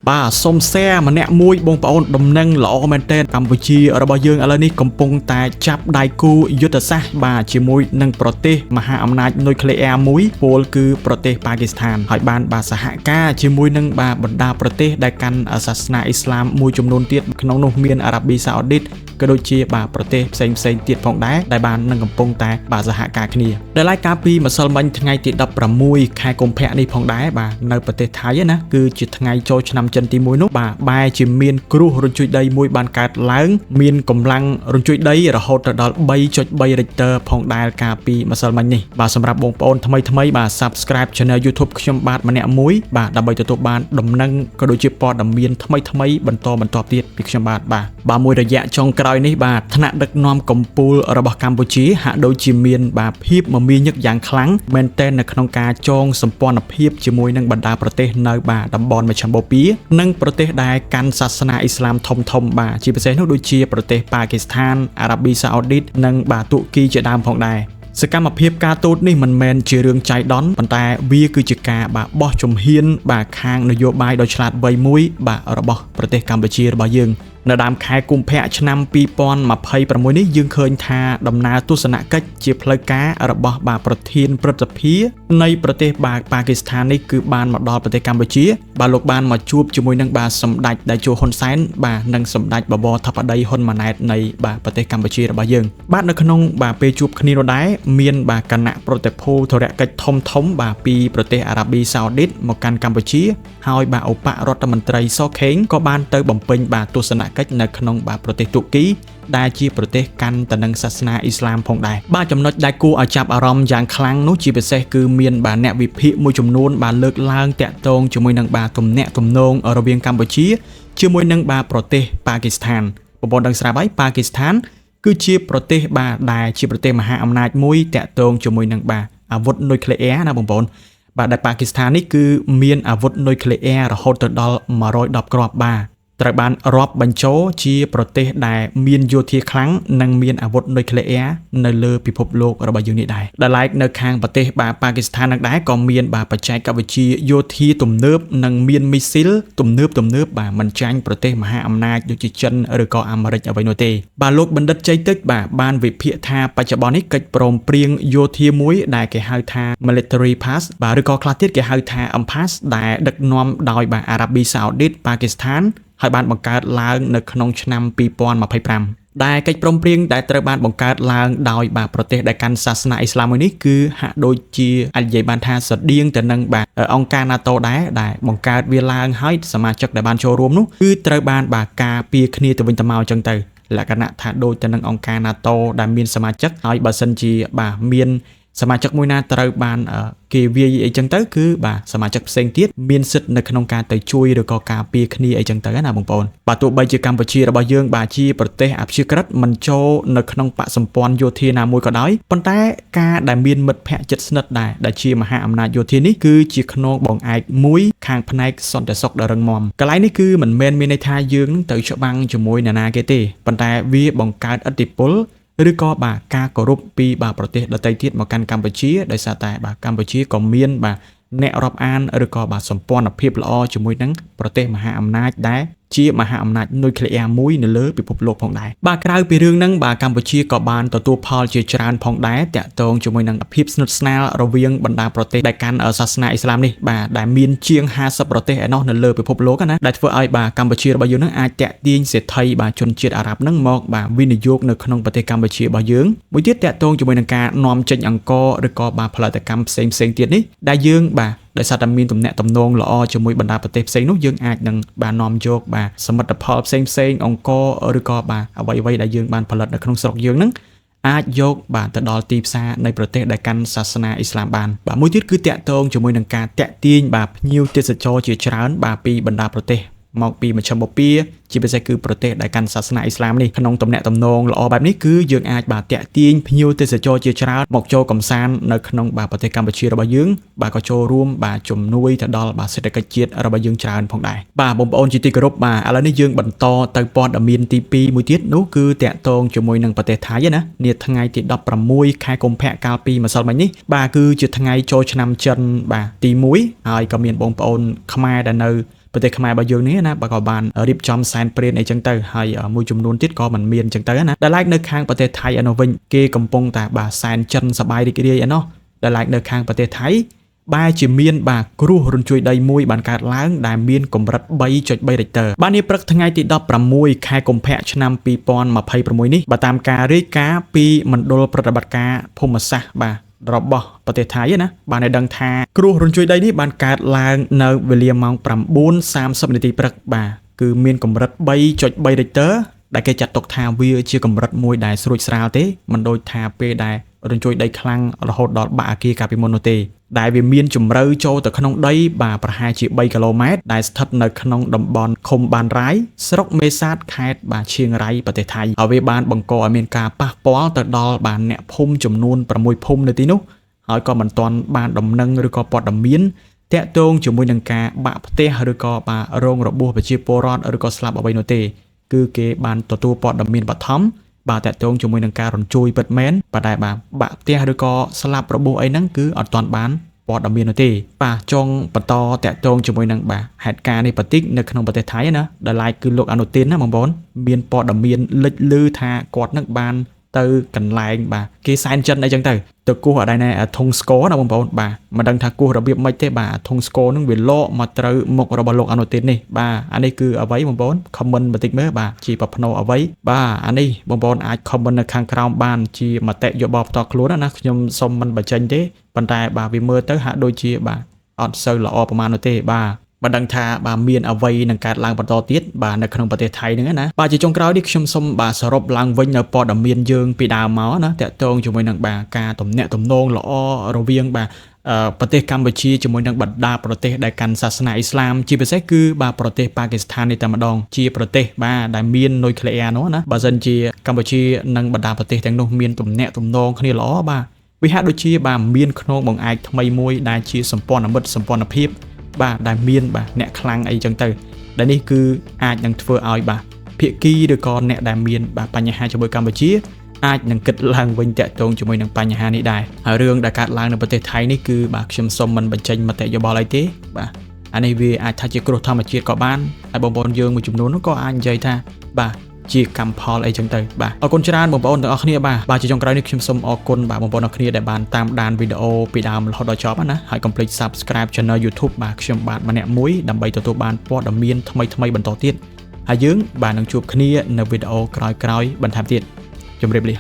បាទសុំแชร์ម្នាក់មួយបងប្អូនដំណឹងល្អមែនទែនកម្ពុជារបស់យើងឥឡូវនេះកំពុងតែចាប់ដៃគូយុទ្ធសាស្ត្របាទជាមួយនឹងប្រទេសមហាអំណាចនុយក្លេអ៊ែរមួយពលគឺប្រទេសប៉ាគីស្ថានហើយបានបាទសហការជាមួយនឹងបាទបណ្ដាប្រទេសដែលកាន់សាសនាអ៊ីស្លាមមួយចំនួនទៀតក្នុងនោះមានអារ៉ាប៊ីសាអូឌីតក៏ដូចជាបាទប្រទេសផ្សេងទៀតផងដែរដែលបាននឹងកំពុងតែបាទសហការគ្នាដែលឡាយកាលពីម្សិលមិញថ្ងៃទី16ខែកុម្ភៈនេះផងដែរបាទនៅប្រទេសថៃណាគឺជាថ្ងៃចូលឆ្នាំចិនទី1នោះបាទបែរជាមានគ្រោះរញ្ជួយដីមួយបានកើតឡើងមានកម្លាំងរញ្ជួយដីរហូតដល់ 3.3 Richter ផងដែរកាលពីម្សិលមិញនេះបាទសម្រាប់បងប្អូនថ្មីបាទ Subscribe Channel YouTube ខ្ញុំបាទម្នាក់មួយបាទដើម្បីទទួលបានដំណឹងក៏ដូចជាព័ត៌មានថ្មីបន្តទៀតពីខ្ញុំបាទមួយរយៈចុងក្រោយនេះបាទថ្នាក់ដឹកនាំកម្ពុជារបស់កម្ពុជាហាក់ដូចជាមានបាទភាពមមាញឹកយ៉ាងខ្លាំងមែនទែននៅក្នុងការចងសម្ព័ន្ធភាពជាមួយនឹងបណ្ដាប្រទេសនៅបាទតំបន់មជ្ឈមបូព៌ានិងប្រទេសដែលកាន់សាសនាអ៊ីស្លាមធំបាទជាពិសេសនោះដូចជាប្រទេសប៉ាគីស្ថានអារ៉ាប៊ីសាអូឌីតនិងបាទទូគីជាដើមផងដែរសកម្មភាពការទូតនេះមិនមែនជារឿងចៃដន្យប៉ុន្តែវាគឺជាការបោះជំហានបាទខាងនយោបាយដ៏ឆ្លាតវៃមួយបាទរបស់ប្រទេសកម្ពុជារបស់យើងនៅដើមខែកុម្ភៈឆ្នាំ2026នេះយើងឃើញថាដំណើរទស្សនកិច្ចជាផ្លូវការរបស់បាទប្រធានព្រឹទ្ធសភានៃប្រទេសបាទប៉ាគីស្ថាននេះគឺបានមកដល់ប្រទេសកម្ពុជាបាទលោកបានមកជួបជាមួយនឹងបាទសម្ដេចតេជោហ៊ុនសែនបាទនិងសម្ដេចបបរធិបតីហ៊ុនម៉ាណែតនៃបាទប្រទេសកម្ពុជារបស់យើងបាទនៅក្នុងបាទពេលជួបគ្នានោះដែរមានបាទគណៈប្រតិភូធរកិច្ចធំបាទពីប្រទេសអារ៉ាប៊ីសាអូឌីតមកកាន់កម្ពុជាហើយបាទឧបរដ្ឋមន្ត្រីសខេងក៏បានទៅបំពេញបាទទស្សនកិច្ចនៅក្នុងបាទប្រទេសទូគីដែលជាប្រទេសកាន់ទៅនឹងសាសនាអ៊ីស្លាមផងដែរបាទចំណុចដែលគួរឲ្យចាប់អារម្មណ៍យ៉ាងខ្លាំងនោះជាពិសេសគឺមានបាទអ្នកវិភាគមួយចំនួនបាទលើកឡើងតាក់ទងជាមួយនឹងបាទទំនាក់ទំនងរវាងកម្ពុជាជាមួយនឹងបាទប្រទេសប៉ាគីស្ថានបងប្អូនដឹងស្រាប់ហើយប៉ាគីស្ថានគឺជាប្រទេសបាទដែលជាប្រទេសមហាអំណាចមួយតាក់ទងជាមួយនឹងបាទអាវុធនុយក្លេអ៊ែរណាបងប្អូនបាទដែលប៉ាគីស្ថាននេះគឺមានអាវុធនុយក្លេអ៊ែររហូតទៅដល់110គ្រាប់បាទត្រូវបានរាប់បញ្ចូលជាប្រទេសដែលមានយោធាខ្លាំងនិងមានអាវុធនុយក្លេអ៊ែរនៅលើពិភពលោករបស់យើងនេះដែរដែលឡែកនៅខាងប្រទេសបាទប៉ាគីស្ថាននឹងដែរក៏មានបាទបច្ចេកវិទ្យាយោធាទំនើបនិងមានមីស៊ីលទំនើបបាទមិនចាញ់ប្រទេសមហាអំណាចដូចជាចិនឬក៏អាមេរិកអ្វីនោះទេបាទលោកបណ្ឌិតជ័យទឹកបាទបានវិភាគថាបច្ចុប្បន្ននេះកិច្ចព្រមព្រៀងយោធាមួយដែលគេហៅថា Military Pass បាទឬក៏ខ្លះទៀតគេហៅថា AMPAS ដែលដឹកនាំដោយបាទអារ៉ាប៊ីសាអូឌីតប៉ាគីស្ថានហើយបានបង្កើតឡើងនៅក្នុងឆ្នាំ2025ដែលកិច្ចព្រមព្រៀងដែលត្រូវបានបង្កើតឡើងដោយបាទប្រទេសដែលកាន់សាសនាអ៊ីស្លាមមួយនេះគឺហាក់ដូចជាអាចនិយាយបានថាស្រដៀងទៅនឹងបាទអង្គការ NATO ដែរដែលបង្កើតវាឡើងហើយសមាជិកដែលបានចូលរួមនោះគឺត្រូវបានបាទការពារគ្នាទៅវិញទៅមកអញ្ចឹងទៅលក្ខណៈថាដូចទៅនឹងអង្គការ NATO ដែលមានសមាជិកហើយបើសិនជាបាទមានសមាជិកមួយណាត្រូវបានគេវាយអីចឹងទៅគឺបាទសមាជិកផ្សេងទៀតមានសិទ្ធិនៅក្នុងការទៅជួយឬក៏ការពារគ្នាអីចឹងទៅណាបងប្អូនបាទទោះបីជាកម្ពុជារបស់យើងបាទជាប្រទេសអព្យាក្រឹតមិនចូលនៅក្នុងបកសម្ព័ន្ធយោធាណាមួយក៏ដោយប៉ុន្តែការដែលមានមិត្តភ័ក្តិជិតស្និទ្ធដែរដែលជាមហាអំណាចយោធានេះគឺជាខ្នងបងឯកមួយខាងផ្នែកសន្តិសុខដ៏រឹងមាំកន្លែងនេះគឺមិនមែនមានន័យថាយើងទៅច្បាំងជាមួយនរណាគេទេប៉ុន្តែវាបង្កើតឥទ្ធិពលឬក៏បាទការគោរពពីបាទប្រទេសដទៃទៀតមកកាន់កម្ពុជាដោយសារតែបាទកម្ពុជាក៏មានបាទអ្នករាប់អានឬក៏បាទសម្ព័ន្ធភាពល្អជាមួយនឹងប្រទេសមហាអំណាចដែលជាមហាអំណាចនុយក្លេអ៊ែរមួយនៅលើពិភពលោកផងដែរបាទក្រៅពីរឿងហ្នឹងបាទកម្ពុជាក៏បានទទួលផលជាច្រើនផងដែរតាក់ទងជាមួយនឹងភាពស្និទ្ធស្នាលរវាងបណ្ដាប្រទេសដែលកាន់សាសនាអ៊ីស្លាមនេះបាទដែលមានជាង50ប្រទេសឯណោះនៅលើពិភពលោកណាដែលធ្វើឲ្យបាទកម្ពុជារបស់យើងហ្នឹងអាចតាក់ទាញសេដ្ឋីបាទជនជាតិអារ៉ាប់ហ្នឹងមកបាទវិនិយោគនៅក្នុងប្រទេសកម្ពុជារបស់យើងមួយទៀតតាក់ទងជាមួយនឹងការនាំចេញអង្ករឬក៏បាទផលិតកម្មផ្សេងទៀតនេះដែលយើងបាទដោយសារតែមានទំនាក់ទំនងល្អជាមួយបណ្ដាប្រទេសផ្សេងនោះយើងអាចនឹងបាននាំយកបាទសមិទ្ធផលផ្សេងអង្គឬក៏បាទអ្វីដែលយើងបានផលិតនៅក្នុងស្រុកយើងហ្នឹងអាចយកបាទទៅដល់ទីផ្សារនៃប្រទេសដែលកាន់សាសនាអ៊ីស្លាមបានបាទមួយទៀតគឺតាក់ទងជាមួយនឹងការតាក់ទាញបាទភ្ញៀវទេសចរជាច្រើនបាទពីបណ្ដាប្រទេសមកពីមជ្ឈមបូព៌ាជាពិសេសគឺប្រទេសដែលកាន់សាសនាអ៊ីស្លាមនេះក្នុងទំនាក់ទំនងល្អបែបនេះគឺយើងអាចបាទតាក់ទាញភ្ញៀវទេសចរជាច្រើនមកចូលកំសាន្តនៅក្នុងបាទប្រទេសកម្ពុជារបស់យើងបាទក៏ចូលរួមបាទជំនួយទៅដល់បាទសេដ្ឋកិច្ចជាតិរបស់យើងច្រើនផងដែរបាទបងប្អូនជាទីគោរពបាទឥឡូវនេះយើងបន្តទៅព័ត៌មានទី2មួយទៀតនោះគឺតាក់ទងជាមួយនឹងប្រទេសថៃណានាថ្ងៃទី16ខែកុម្ភៈកាលពីម្សិលមិញនេះបាទគឺជាថ្ងៃចូលឆ្នាំចិនបាទទី1ហើយក៏មានបងប្អូនខ្មែរដែលនៅ ប្រទេសខ្មែររបស់យើងនេះណាបើក៏បានរៀបចំសែនព្រេនអីចឹងទៅហើយមួយចំនួនទៀតក៏មិនមានចឹងទៅណាដែលឡែកនៅខាងប្រទេសថៃឯនោះវិញគេកំពុងតែបាទសែនចិនសបាយរីករាយឯណោះដែលឡែកនៅខាងប្រទេសថៃបែរជាមានបាទគ្រោះរញ្ជួយដីមួយបានកើតឡើងដែលមានកម្រិត 3.3 រិចទ័របាននេះព្រឹកថ្ងៃទី16ខែកុម្ភៈឆ្នាំ2026នេះបើតាមការរាយការណ៍ពីមណ្ឌលប្រតិបត្តិការភូមិសាស្ត្របាទរបស់ប្រទេសថៃណាបានឲ្យដឹងថាគ្រោះរញ្ជួយដីនេះបានកើតឡើងនៅវេលាម៉ោង 9:30 នាទីព្រឹកបាទគឺមានកម្រិត 3.3 រិចទ័រដែលគេចាត់ទុកថាវាជាកម្រិតមួយដែលស្រួចស្រាលទេមិនដូចថាពេលដែលរញ្ជួយដីខ្លាំងរហូតដល់បាក់អគារកាលពីមុននោះទេដែលវាមានជម្រៅចូលទៅក្នុងដីបាទប្រហែលជា3គីឡូម៉ែត្រដែលស្ថិតនៅក្នុងតំបន់ឃុំបានរាយស្រុកមេសាទខេត្តបាទឈៀងរ៉ៃប្រទេសថៃហើយវាបានបង្កឲ្យមានការប៉ះពាល់ទៅដល់បាទអ្នកភូមិចំនួន6ភូមិនៅទីនោះហើយក៏មិនទាន់បានដំណឹងឬក៏ព័ត៌មានតាក់ទងជាមួយនឹងការបាក់ផ្ទះឬក៏បាទរងរបួសប្រជាពលរដ្ឋឬក៏ស្លាប់អ្វីនោះទេគឺគេបានទទួលព័ត៌មានបឋមបាទតាក់ទងជាមួយនឹងការរញ្ជួយពិតមែនបាទដែលបាទបាក់ផ្ទះឬក៏ស្លាប់របួសអីហ្នឹងគឺអត់ទាន់បានព័ត៌មាននោះទេបាទចង់បន្តតាក់ទងជាមួយនឹងបាទហេតុការណ៍នេះបន្តិចនៅក្នុងប្រទេសថៃណាដែលឡែកគឺលោកអនុទានណាបងប្អូនមានព័ត៌មានលេចលឺថាគាត់នឹងបានទៅកន្លែងបាទគេសែនចិនអីចឹងទៅគោះអត់ដែរណែធុងស្គរណាបងប្អូនបាទមិនដឹងថាគោះរបៀបម៉េចទេបាទធុងស្គរនឹងវាលកមកត្រូវមុខរបស់លោកអនុទាននេះបាទអានេះគឺអ្វីបងប្អូនខមមិនបន្តិចមើលបាទជាប្រផ្នូលអ្វីបាទអានេះបងប្អូនអាចខមមិននៅខាងក្រោមបានជាមតិយោបល់ផ្ទាល់ខ្លួនណាខ្ញុំសុំមិនបញ្ចេញទេប៉ុន្តែបាទវាមើលទៅហាក់ដូចជាបាទអត់សូវល្អប្រហែលនោះទេបាទមិនដឹងថាបាទមានអ្វីនឹងកើតឡើងបន្តទៀតបាទនៅក្នុងប្រទេសថៃហ្នឹងណាបាទជាចុងក្រោយនេះខ្ញុំសូមបាទសរុបឡើងវិញនៅព័ត៌មានយើងពីដើមមកណាតាក់ទងជាមួយនឹងបាទការទំនាក់ទំនងល្អរវាងបាទប្រទេសកម្ពុជាជាមួយនឹងបណ្ដាប្រទេសដែលកាន់សាសនាអ៊ីស្លាមជាពិសេសគឺបាទប្រទេសប៉ាគីស្ថាននេះតែម្ដងជាប្រទេសបាទដែលមាននុយក្លេអ៊ែរនោះណាបើសិនជាកម្ពុជានិងបណ្ដាប្រទេសទាំងនោះមានទំនាក់ទំនងគ្នាល្អបាទវាហាក់ដូចជាបាទមានខ្នងបង្អែកថ្មីមួយដែលជាសម្ព័ន្ធមិត្តសម្ព័ន្ធភាពបាទដែលមានបាទអ្នកខ្លាំងអីចឹងទៅដែលនេះគឺអាចនឹងធ្វើឲ្យបាទភាគីឬក៏អ្នកដែលមានបាទបញ្ហាជាមួយកម្ពុជាអាចនឹងគិតឡើងវិញតាក់ទងជាមួយនឹងបញ្ហានេះដែរហើយរឿងដែលកើតឡើងនៅប្រទេសថៃនេះគឺបាទខ្ញុំសូមមិនបញ្ចេញមតិយោបល់អីទេបាទអានេះវាអាចថាជាគ្រោះធម្មជាតិក៏បានហើយបងប្អូនយើងមួយចំនួននោះក៏អាចនិយាយថាបាទជាកម្មផលអីចឹងទៅបាទអរគុណច្រើនបងប្អូនទាំងអស់គ្នាបាទជាចុងក្រោយនេះខ្ញុំសូមអរគុណបាទបងប្អូនទាំងអស់គ្នាដែលបានតាមដានវីដេអូពីដើមរហូតដល់ចប់ណាហើយកុំភ្លេច Subscribe Channel YouTube បាទខ្ញុំបាទម្នាក់មួយដើម្បីទទួលបានព័ត៌មានថ្មីបន្តទៀតហើយយើងបាទនឹងជួបគ្នានៅវីដេអូក្រោយៗបន្ថែមទៀតជម្រាបលា